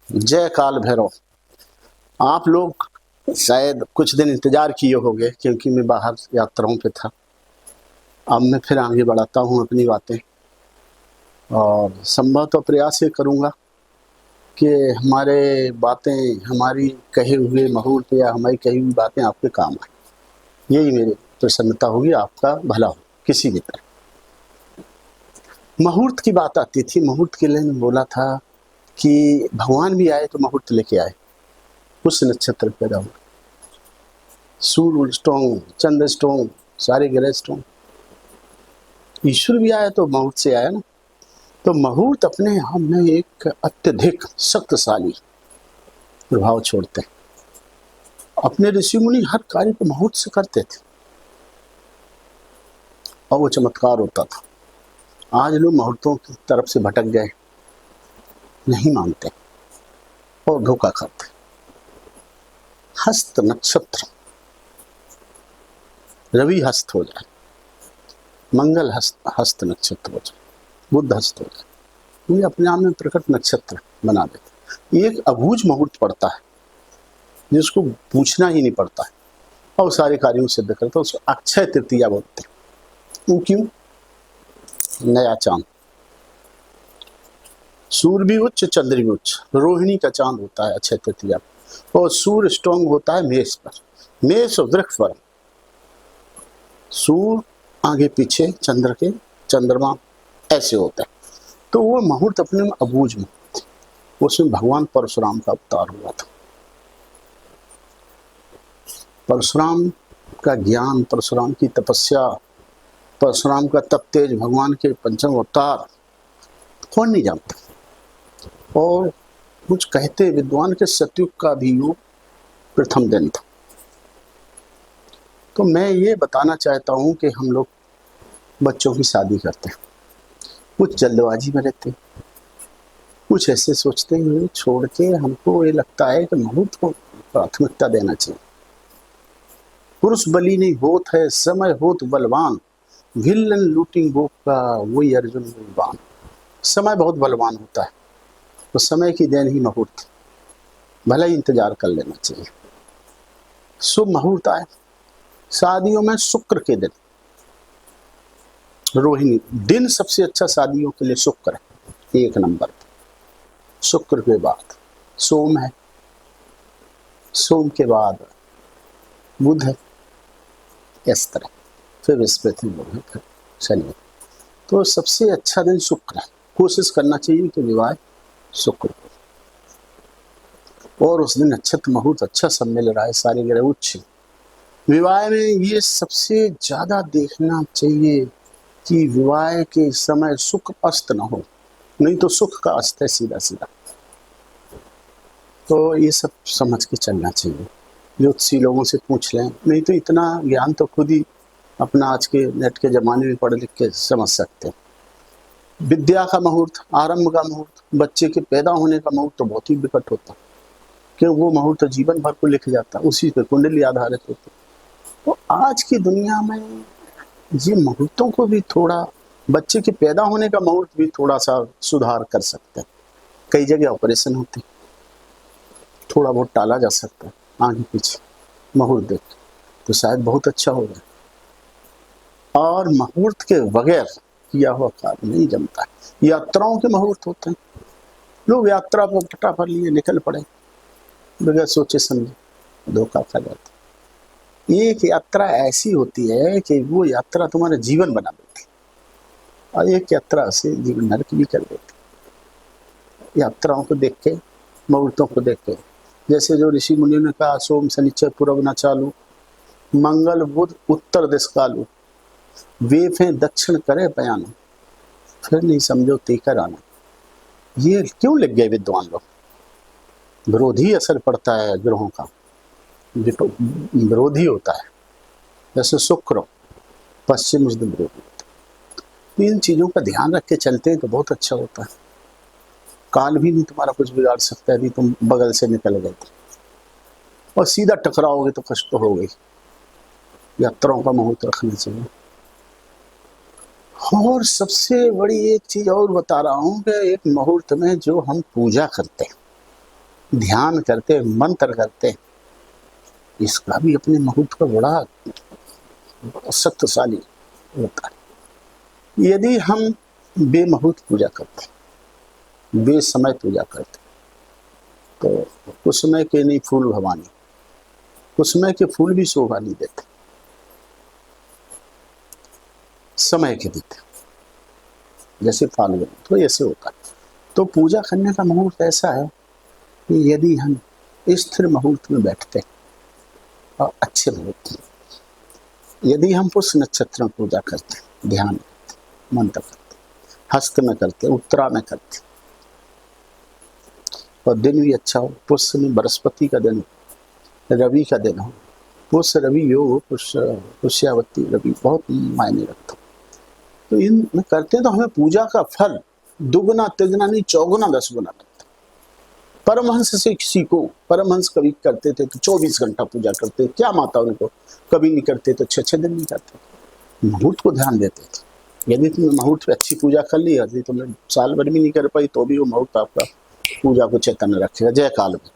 जय काल भैरव। आप लोग शायद कुछ दिन इंतजार किए होंगे क्योंकि मैं बाहर यात्राओं पे था। अब मैं फिर आगे बढ़ाता हूँ अपनी बातें और संभव तो प्रयास ये करूँगा कि हमारे बातें, हमारी कहे हुए मुहूर्त या हमारी कही हुई बातें आपके काम आए। यही मेरी प्रसन्नता होगी, आपका भला हो किसी भी तरह। मुहूर्त की बात आती थी। मुहूर्त के लिए मैं बोला था कि भगवान भी आए तो मुहूर्त लेके आए। उस नक्षत्र पैदा हुआ, सूर्य स्ट्रॉन्ग, चंद्र स्ट्रॉन्ग, सारे ग्रह स्ट्रॉन्ग। ईश्वर भी आया तो मुहूर्त से आया ना। तो मुहूर्त अपने आप में एक अत्यधिक शक्तिशाली प्रभाव छोड़ते हैं। अपने ऋषि मुनि हर कार्य को मुहूर्त से करते थे और वो चमत्कार होता था। आज लोग मुहूर्तों की तरफ से भटक गए, नहीं मानते और धोखा खाते। हस्त नक्षत्र, रवि हस्त हो जाए, मंगल हस्त नक्षत्र हो जाए, बुध हस्त हो जाए, ये अपने आप में प्रकट नक्षत्र बना देते। एक अबूझ मुहूर्त पड़ता है जिसको पूछना ही नहीं पड़ता है और सारे कार्यों सिद्ध करता है। उसको अक्षय तृतीया बोलते हैं। वो क्यों? नया चांद, सूर्य भी उच्च, चंद्र भी उच्च, रोहिणी का चांद होता है अक्षय तृतीया और सूर्य स्ट्रॉन्ग होता है मेष पर, मेष और वृक्ष पर। सूर्य आगे पीछे चंद्र के, चंद्रमा ऐसे होता है। तो वो मुहूर्त अपने में अबूझ मुहूर्त, उसमें भगवान परशुराम का अवतार हुआ था। परशुराम का ज्ञान, परशुराम की तपस्या, परशुराम का तप तेज, भगवान के पंचम अवतार कौन नहीं जानता। और कुछ कहते विद्वान के सतयुग का भी योग प्रथम दिन था। तो मैं ये बताना चाहता हूँ कि हम लोग बच्चों की शादी करते हैं, कुछ जल्दबाजी में रहते हैं, कुछ ऐसे सोचते हुए छोड़ के हमको ये लगता है कि मुहूर्त को प्राथमिकता देना चाहिए। पुरुष बली नहीं होत है, समय होत बलवान, भिल्लन लूटिंग गोप का वही अर्जुन बलवान। समय बहुत बलवान होता है, तो समय की देन ही मुहूर्त, भला ही इंतजार कर लेना चाहिए। शुभ मुहूर्त आए शादियों में, शुक्र के दिन, रोहिणी दिन सबसे अच्छा शादियों के लिए शुक्र है, एक नंबर। शुक्र के बाद सोम है, सोम के बाद बुध है, इस तरह फिर बृहस्पति, फिर शनि। तो सबसे अच्छा दिन शुक्र है। कोशिश करना चाहिए कि विवाह शुक्र को, और उस दिन नक्षत्र मुहूर्त अच्छा सब मिल रहा है, सारे ग्रह उच्च। विवाह में ये सबसे ज्यादा देखना चाहिए कि विवाह के समय सुख अस्त न हो, नहीं तो सुख का अस्त है सीधा सीधा। तो ये सब समझ के चलना चाहिए। ज्योतिषी लोगों से पूछ लें, नहीं तो इतना ज्ञान तो खुद ही अपना आज के नेट के जमाने में पढ़ लिख के समझ सकते हैं। विद्या का मुहूर्त, आरंभ का मुहूर्त, बच्चे के पैदा होने का मुहूर्त तो बहुत ही विकट होता है, क्यों वो मुहूर्त तो जीवन भर को लिख जाता है, उसी पे कुंडली आधारित होती है। तो आज की दुनिया में ये मुहूर्तों को भी थोड़ा, बच्चे के पैदा होने का मुहूर्त भी थोड़ा सा सुधार कर सकते हैं। कई जगह ऑपरेशन होते, थोड़ा बहुत टाला जा सकता है, आगे पीछे मुहूर्त देख तो शायद बहुत अच्छा हो जाए। और मुहूर्त के बगैर किया हुआ कार्य नहीं जमता है। यात्राओं के मुहूर्त होते हैं, लोग यात्रा को फटाफट लिए निकल पड़े, बगैर सोचे समझे, धोखा खा जाते। एक यात्रा ऐसी होती है कि वो यात्रा तुम्हारा जीवन बना देती, और एक यात्रा से जीवन नरक भी कर देती। यात्राओं को देख के, मुहूर्तों को देख के, जैसे जो ऋषि मुनियों ने कहा, सोम शनिचर पूर्व न चालू, मंगल बुध उत्तर दिश कालू, वेफ है दक्षिण करे बयान, फिर नहीं समझो तीकर आना। ये क्यों लिख गए विद्वान लोग? विरोधी असर पड़ता है ग्रहों का, विरोधी होता है। जैसे शुक्र पश्चिम विरोधी होता है। इन चीजों का ध्यान रख के चलते हैं तो बहुत अच्छा होता है। काल भी नहीं तुम्हारा कुछ बिगाड़ सकता है, यदि तुम बगल से निकल गए और सीधा टकराओगे तो कष्ट तो हो गई। यात्राओं का मुहूर्त रखना चाहिए। और सबसे बड़ी एक चीज और बता रहा हूँ कि एक मुहूर्त में जो हम पूजा करते हैं, ध्यान करते, मंत्र करते, इसका भी अपने मुहूर्त का बड़ा शक्तिशाली होता है। यदि हम बेमुहूर्त पूजा करते, बेसमय पूजा करते, तो कुछ समय के नहीं फूल भवानी, कुछ समय के फूल भी शोभा नहीं देते, समय के देते, जैसे फाल्गुन, तो ऐसे होता है। तो पूजा करने का मुहूर्त ऐसा है कि यदि हम स्थिर मुहूर्त में बैठते और अच्छे मुहूर्त, यदि हम पुष्य नक्षत्र में पूजा करते, ध्यान करते, मंत्र करते, हस्त में करते, उत्तरा में करते, और दिन भी अच्छा हो, पुष्य में बृहस्पति का दिन, रवि का दिन हो, पुष्य रवि योग, पुष्यावती रवि बहुत मायने रखता। तो इन में करते तो हमें पूजा का फल दुगुना तिगुना नहीं, चौगुना 10 गुना मिलता। परमहंस से सीखो, परमहंस कभी करते थे तो 24 घंटा पूजा करते, क्या माता उनको, कभी नहीं करते तो 6-6 दिन नहीं करते, मुहूर्त को ध्यान देते थे। यदि तुमने मुहूर्त पे अच्छी पूजा कर ली, यदि तुमने साल भर भी नहीं कर पाई, तो भी वो मुहूर्त आपका पूजा को चैतन्य रखेगा। जय काल में।